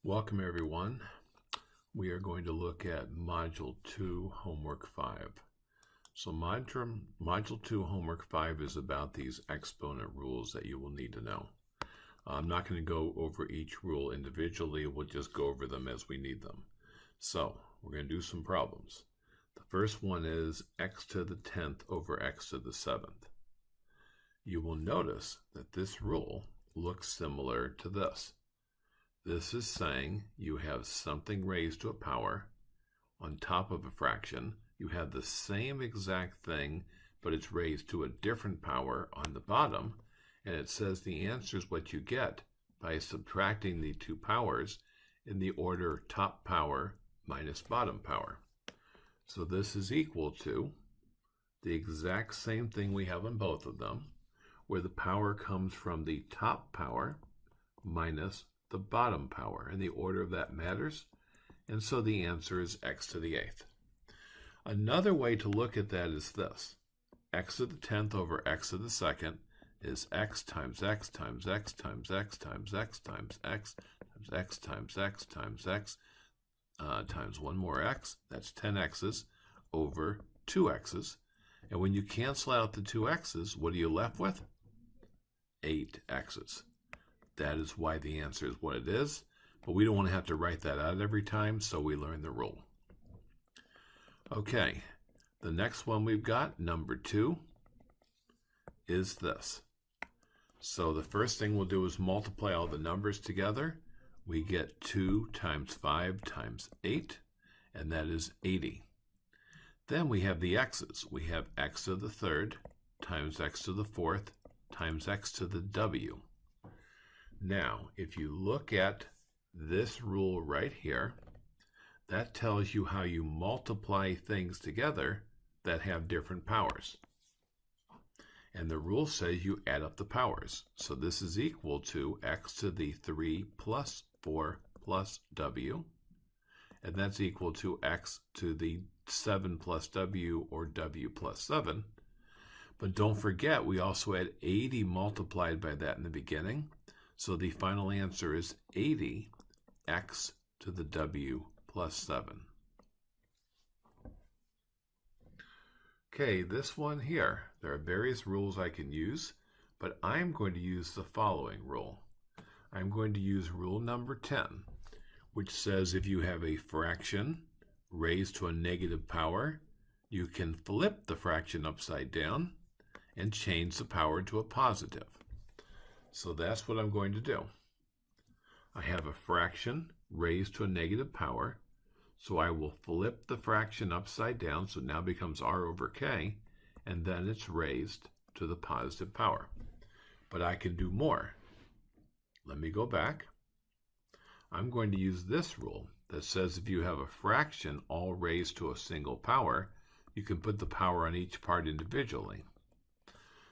Welcome everyone. We are going to look at Module 2, Homework 5. So Module 2, Homework 5 is about these exponent rules that you will need to know. I'm not going to go over each rule individually. We'll just go over them as we need them. So we're going to do some problems. The first one is x to the 10th over x to the 7th. You will notice that this rule looks similar to this. This is saying you have something raised to a power on top of a fraction. You have the same exact thing, but it's raised to a different power on the bottom. And it says the answer is what you get by subtracting the two powers in the order top power minus bottom power. So this is equal to the exact same thing we have on both of them, where the power comes from the top power minus the bottom power, and the order of that matters, and so the answer is x to the 8th. Another way to look at that is this. X to the 10th over x to the 2nd is x times x times x times x times x times x times x times x times x times one more x, that's 10 x's, over 2 x's. And when you cancel out the 2 x's, what are you left with? 8 x's. That is why the answer is what it is, but we don't want to have to write that out every time, so we learn the rule. Okay, the next one we've got, number 2, is this. So the first thing we'll do is multiply all the numbers together. We get 2 times 5 times 8, and that is 80. Then we have the x's. We have x to the 3rd times x to the 4th times x to the w. Now, if you look at this rule right here, that tells you how you multiply things together that have different powers. And the rule says you add up the powers. So this is equal to x to the 3 plus 4 plus w, and that's equal to x to the 7 plus w, or w plus 7. But don't forget, we also had 80 multiplied by that in the beginning. So the final answer is 80 x to the w plus 7. Okay, this one here, there are various rules I can use, but I'm going to use the following rule. I'm going to use rule number 10, which says if you have a fraction raised to a negative power, you can flip the fraction upside down and change the power to a positive. So that's what I'm going to do. I have a fraction raised to a negative power, so I will flip the fraction upside down, so it now becomes r over k, and then it's raised to the positive power. But I can do more. Let me go back. I'm going to use this rule that says if you have a fraction all raised to a single power, you can put the power on each part individually.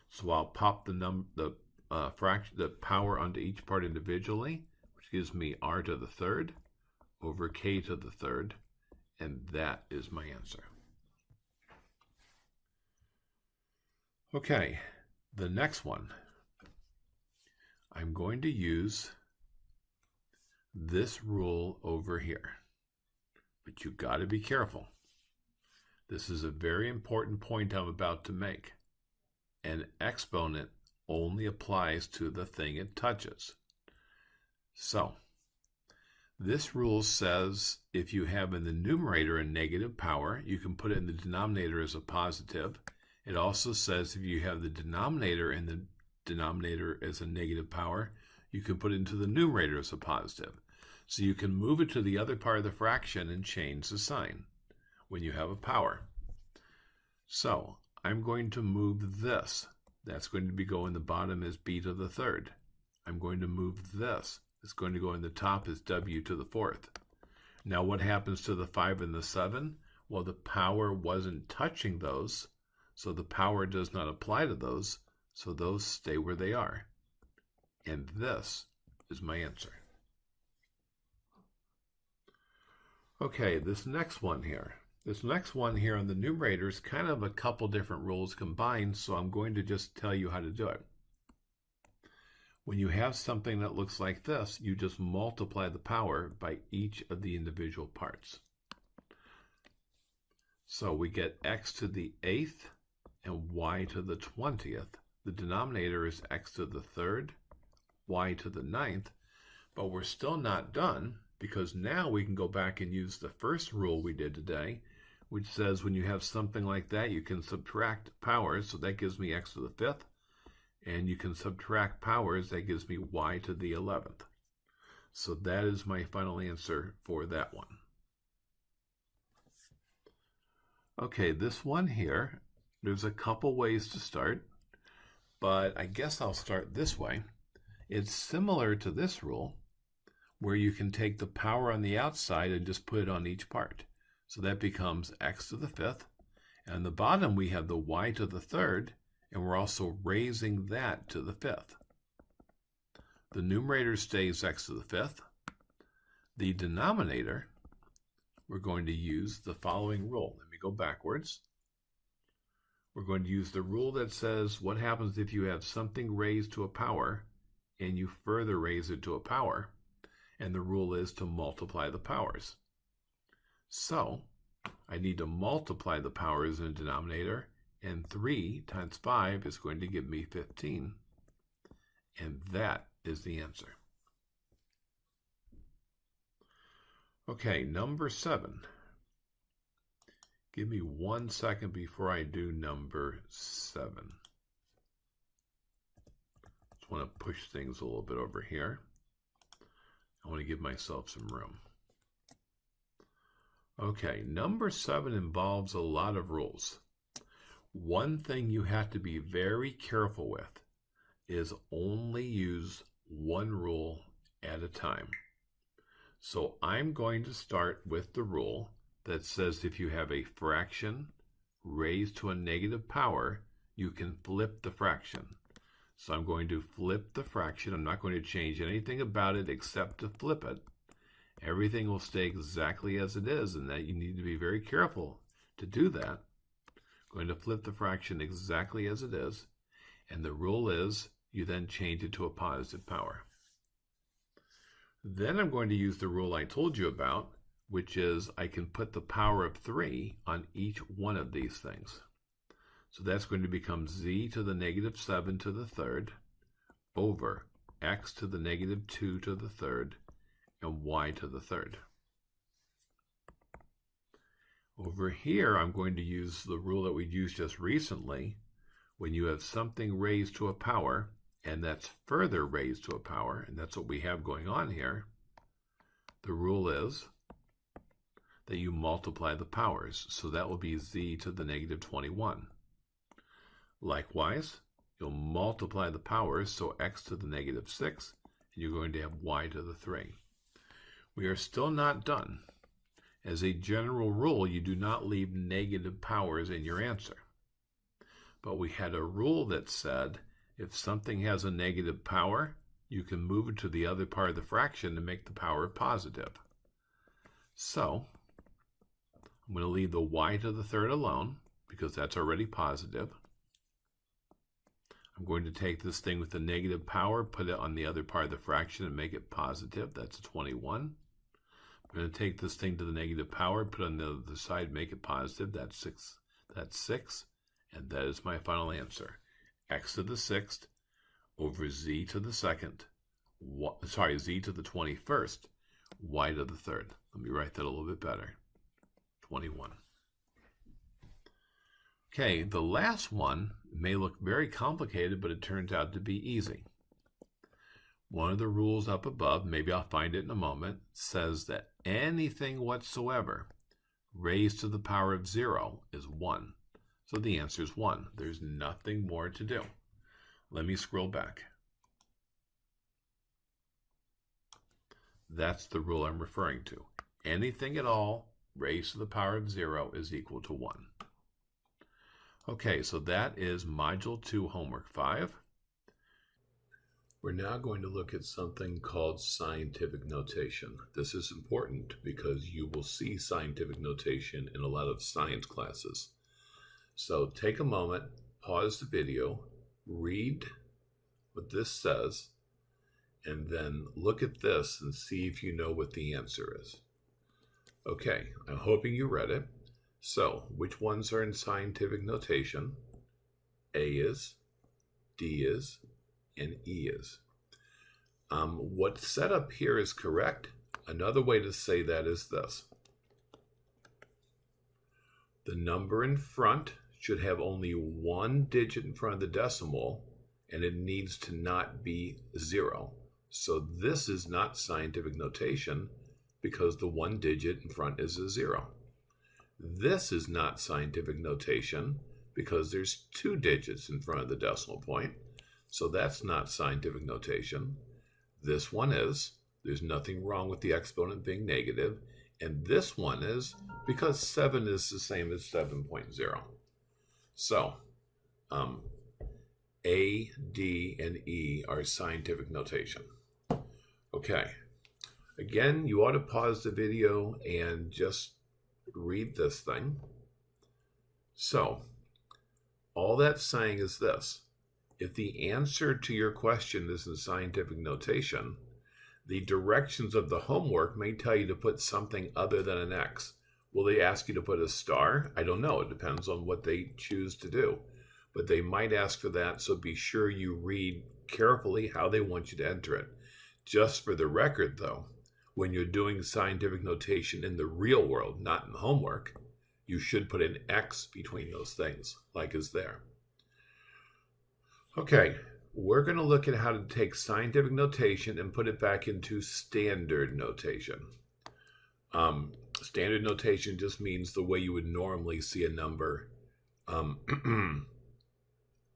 So I'll pop the power onto each part individually, which gives me r to the 3rd over k to the 3rd, and that is my answer. Okay, the next one. I'm going to use this rule over here, but you've got to be careful. This is a very important point I'm about to make. An exponent only applies to the thing it touches. So, this rule says if you have in the numerator a negative power, you can put it in the denominator as a positive. It also says if you have the denominator in the denominator as a negative power, you can put it into the numerator as a positive. So you can move it to the other part of the fraction and change the sign when you have a power. So, I'm going to move this. That's going to be going the bottom as b to the 3rd. I'm going to move this. It's going to go in the top as w to the 4th. Now what happens to the 5 and the 7? Well, the power wasn't touching those, so the power does not apply to those, so those stay where they are. And this is my answer. Okay, this next one here. This next one here on the numerator is kind of a couple different rules combined, so I'm going to just tell you how to do it. When you have something that looks like this, you just multiply the power by each of the individual parts. So we get x to the 8th and y to the 20th. The denominator is x to the 3rd, y to the 9th, but we're still not done, because now we can go back and use the first rule we did today, which says when you have something like that, you can subtract powers, so that gives me x to the 5th, and you can subtract powers, that gives me y to the 11th. So that is my final answer for that one. Okay, this one here, there's a couple ways to start, but I guess I'll start this way. It's similar to this rule, where you can take the power on the outside and just put it on each part. So that becomes x to the 5th. And on the bottom, we have the y to the 3rd, and we're also raising that to the 5th. The numerator stays x to the 5th. The denominator, we're going to use the following rule. Let me go backwards. We're going to use the rule that says what happens if you have something raised to a power and you further raise it to a power, and the rule is to multiply the powers. So I need to multiply the powers in the denominator, and 3 times 5 is going to give me 15, and that is the answer. Okay, number 7. Give me 1 second before I do number 7. Just want to push things a little bit over here. I want to give myself some room. Okay, number 7 involves a lot of rules. One thing you have to be very careful with is only use one rule at a time. So I'm going to start with the rule that says if you have a fraction raised to a negative power, you can flip the fraction. So I'm going to flip the fraction. I'm not going to change anything about it except to flip it. Everything will stay exactly as it is, and that you need to be very careful to do that. I'm going to flip the fraction exactly as it is, and the rule is you then change it to a positive power. Then I'm going to use the rule I told you about, which is I can put the power of 3 on each one of these things. So that's going to become z to the negative 7 to the 3rd over x to the negative 2 to the 3rd and y to the 3rd. Over here, I'm going to use the rule that we used just recently. When you have something raised to a power, and that's further raised to a power, and that's what we have going on here, the rule is that you multiply the powers. So that will be z to the negative 21. Likewise, you'll multiply the powers, so x to the negative 6, and you're going to have y to the 3. We are still not done. As a general rule, you do not leave negative powers in your answer. But we had a rule that said if something has a negative power, you can move it to the other part of the fraction to make the power positive. So I'm going to leave the y to the 3rd alone because that's already positive. I'm going to take this thing with the negative power, put it on the other part of the fraction and make it positive. That's a 21. I'm going to take this thing to the negative power, put it on the other side, make it positive. That's 6. That's 6. And that is my final answer. X to the 6th over z to the 2nd. Z to the 21st. Y to the 3rd. Let me write that a little bit better. 21. Okay, the last one may look very complicated, but it turns out to be easy. One of the rules up above, maybe I'll find it in a moment, says that anything whatsoever raised to the power of 0 is 1. So the answer is 1. There's nothing more to do. Let me scroll back. That's the rule I'm referring to. Anything at all raised to the power of 0 is equal to 1. Okay, so that is Module 2, Homework 5. We're now going to look at something called scientific notation. This is important because you will see scientific notation in a lot of science classes. So take a moment, pause the video, read what this says, and then look at this and see if you know what the answer is. Okay, I'm hoping you read it. So, which ones are in scientific notation? A is, D is, and E is. What's set up here is correct. Another way to say that is this. The number in front should have only one digit in front of the decimal, and it needs to not be 0. So this is not scientific notation because the one digit in front is a 0. This is not scientific notation because there's 2 digits in front of the decimal point. So that's not scientific notation. This one is. There's nothing wrong with the exponent being negative. And this one is because 7 is the same as 7.0. So A, D, and E are scientific notation. Okay. Again, you ought to pause the video and just read this thing. So, all that's saying is this. If the answer to your question is in scientific notation, the directions of the homework may tell you to put something other than an X. Will they ask you to put a star? I don't know. It depends on what they choose to do. But they might ask for that, so be sure you read carefully how they want you to enter it. Just for the record, though, when you're doing scientific notation in the real world, not in the homework, you should put an X between those things, like is there. Okay, we're going to look at how to take scientific notation and put it back into standard notation. Standard notation just means the way you would normally see a number,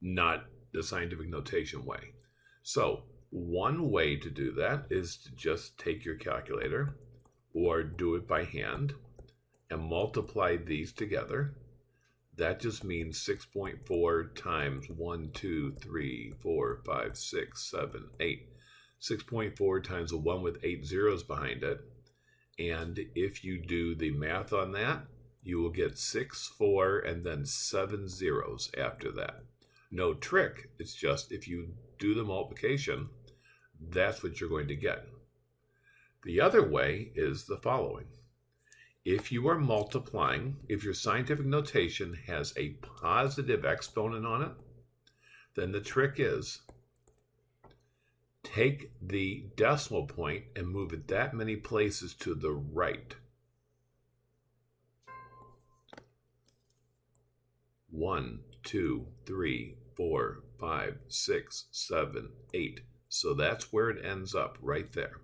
not the scientific notation way. So one way to do that is to just take your calculator or do it by hand and multiply these together. That just means 6.4 times 1, 2, 3, 4, 5, 6, 7, 8. 6.4 times a 1 with 8 zeros behind it. And if you do the math on that, you will get 6, 4, and then 7 zeros after that. No trick. It's just if you do the multiplication, that's what you're going to get. The other way is the following. If you are multiplying, if your scientific notation has a positive exponent on it, then the trick is take the decimal point and move it that many places to the right. 1, 2, 3, 4, 5, 6, 7, 8. So that's where it ends up, right there.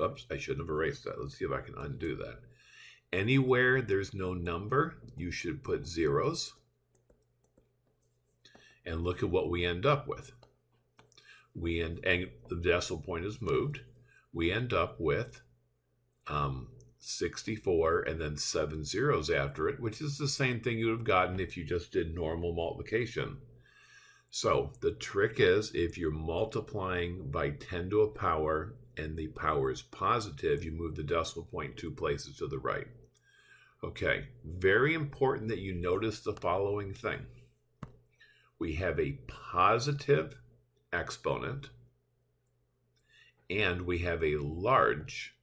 Oops, I shouldn't have erased that. Let's see if I can undo that. Anywhere there's no number, you should put zeros. And look at what we end up with. And the decimal point is moved. We end up with 64 and then 7 zeros after it, which is the same thing you would have gotten if you just did normal multiplication. So the trick is if you're multiplying by 10 to a power and the power is positive, you move the decimal point 2 places to the right. Okay, very important that you notice the following thing. We have a positive exponent and we have a large,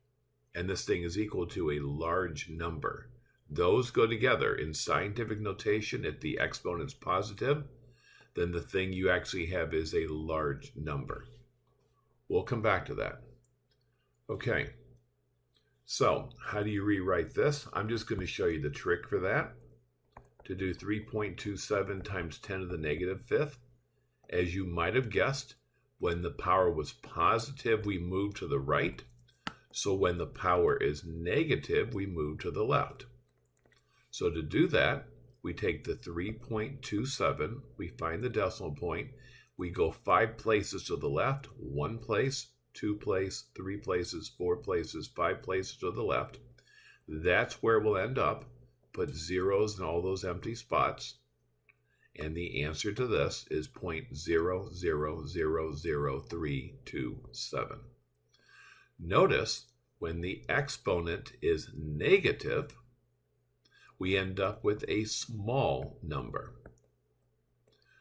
and this thing is equal to a large number. Those go together. In scientific notation, if the exponent's positive, then the thing you actually have is a large number. We'll come back to that. Okay, so how do you rewrite this? I'm just going to show you the trick for that. To do 3.27 times 10 to the negative fifth. As you might have guessed, when the power was positive, we moved to the right. So when the power is negative, we move to the left. So to do that, we take the 3.27, we find the decimal point, we go 5 places to the left, 1 place, 2 places, 3 places, 4 places, 5 places to the left. That's where we'll end up. Put zeros in all those empty spots. And the answer to this is 0.000327. Notice when the exponent is negative, we end up with a small number.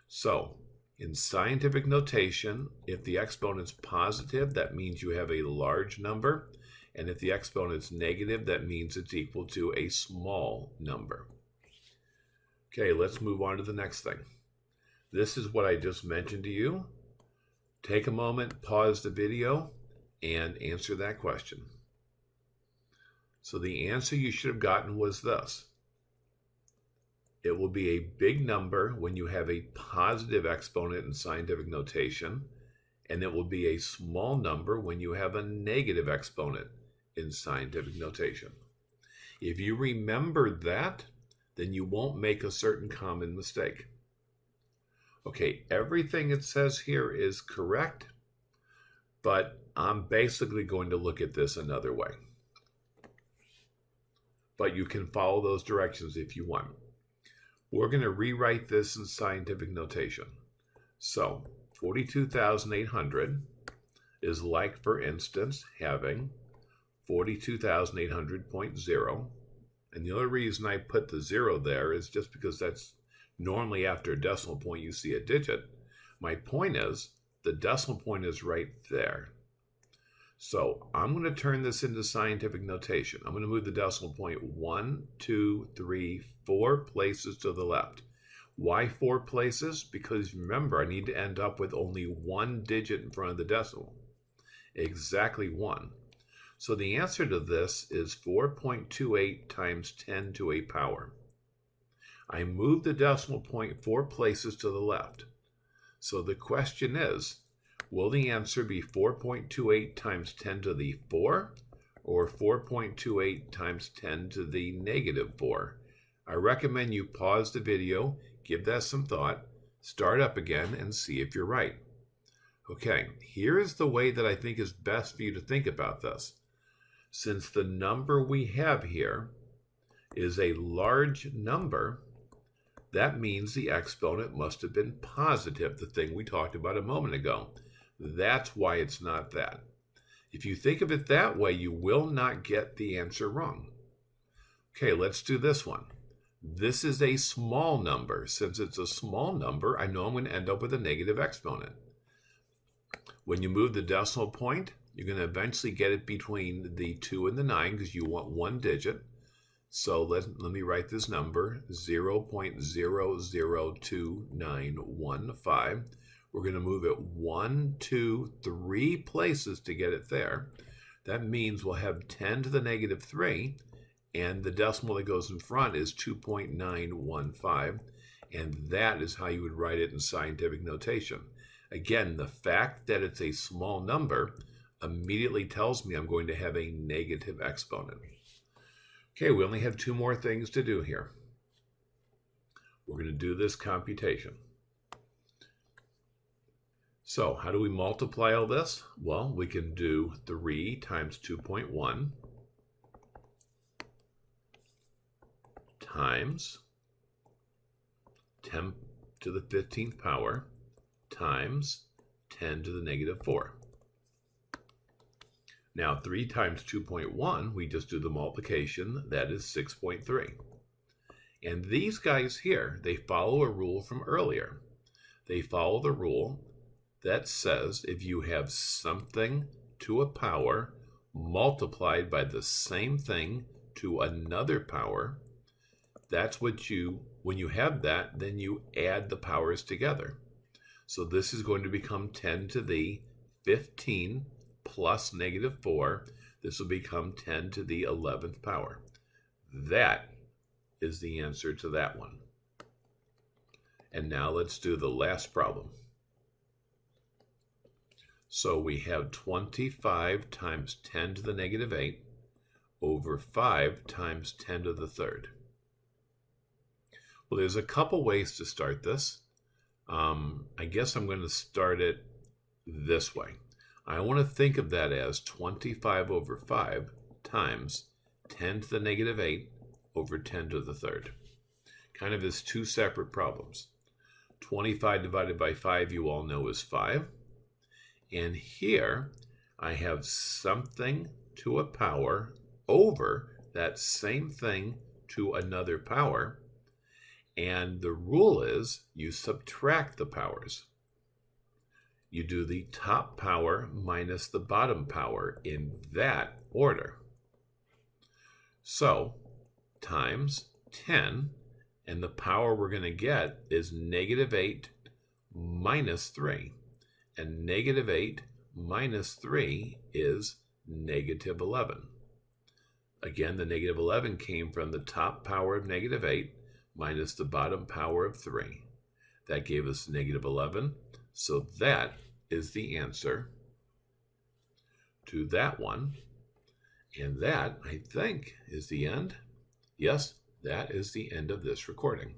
So In scientific notation, if the exponent's positive, that means you have a large number. And if the exponent's negative, that means it's equal to a small number. Okay, let's move on to the next thing. This is what I just mentioned to you. Take a moment, pause the video, and answer that question. So the answer you should have gotten was this. It will be a big number when you have a positive exponent in scientific notation, and it will be a small number when you have a negative exponent in scientific notation. If you remember that, then you won't make a certain common mistake. Okay, everything it says here is correct, but I'm basically going to look at this another way. But you can follow those directions if you want. We're going to rewrite this in scientific notation. So 42,800 is like, for instance, having 42,800.0. And the only reason I put the 0 there is just because that's normally after a decimal point you see a digit. My point is the decimal point is right there. So I'm going to turn this into scientific notation. I'm going to move the decimal point 1, 2, 3, 4 places to the left. Why 4 places? Because remember, I need to end up with only one digit in front of the decimal. Exactly 1. So the answer to this is 4.28 times 10 to a power. I moved the decimal point 4 places to the left. So the question is, will the answer be 4.28 times 10 to the 4 or 4.28 times 10 to the negative 4? I recommend you pause the video, give that some thought, start up again, and see if you're right. Okay, here is the way that I think is best for you to think about this. Since the number we have here is a large number, that means the exponent must have been positive, the thing we talked about a moment ago. That's why it's not that. If you think of it that way, you will not get the answer wrong. Okay, let's do this one. This is a small number. Since it's a small number, I know I'm going to end up with a negative exponent. When you move the decimal point, you're going to eventually get it between the 2 and the 9 because you want one digit. So let me write this number, 0.002915. We're going to move it 1, 2, 3 places to get it there. That means we'll have 10 to the negative 3, and the decimal that goes in front is 2.915, and that is how you would write it in scientific notation. Again, the fact that it's a small number immediately tells me I'm going to have a negative exponent. Okay, we only have 2 more things to do here. We're going to do this computation. So how do we multiply all this? Well, we can do 3 times 2.1 times 10 to the 15th power times 10 to the negative 4. Now 3 times 2.1, we just do the multiplication, that is 6.3. And these guys here, they follow a rule from earlier. They follow the rule that says if you have something to a power multiplied by the same thing to another power, that's what when you have that, then you add the powers together. So this is going to become 10 to the 15 plus negative 4. This will become 10 to the 11th power. That is the answer to that one. And now let's do the last problem. So we have 25 times 10 to the negative 8 over 5 times 10 to the 3rd. Well, there's a couple ways to start this. I guess I'm going to start it this way. I want to think of that as 25 over 5 times 10 to the negative 8 over 10 to the 3rd. Kind of as 2 separate problems. 25 divided by 5, you all know, is 5. And here I have something to a power over that same thing to another power. And the rule is you subtract the powers. you do the top power minus the bottom power in that order. So, times 10, and the power we're going to get is -8 minus 3. And -8 minus 3 is -11. Again, the -11 came from the top power of -8 minus the bottom power of 3. That gave us -11. So that is the answer to that one. And that, I think, is the end. Yes, that is the end of this recording.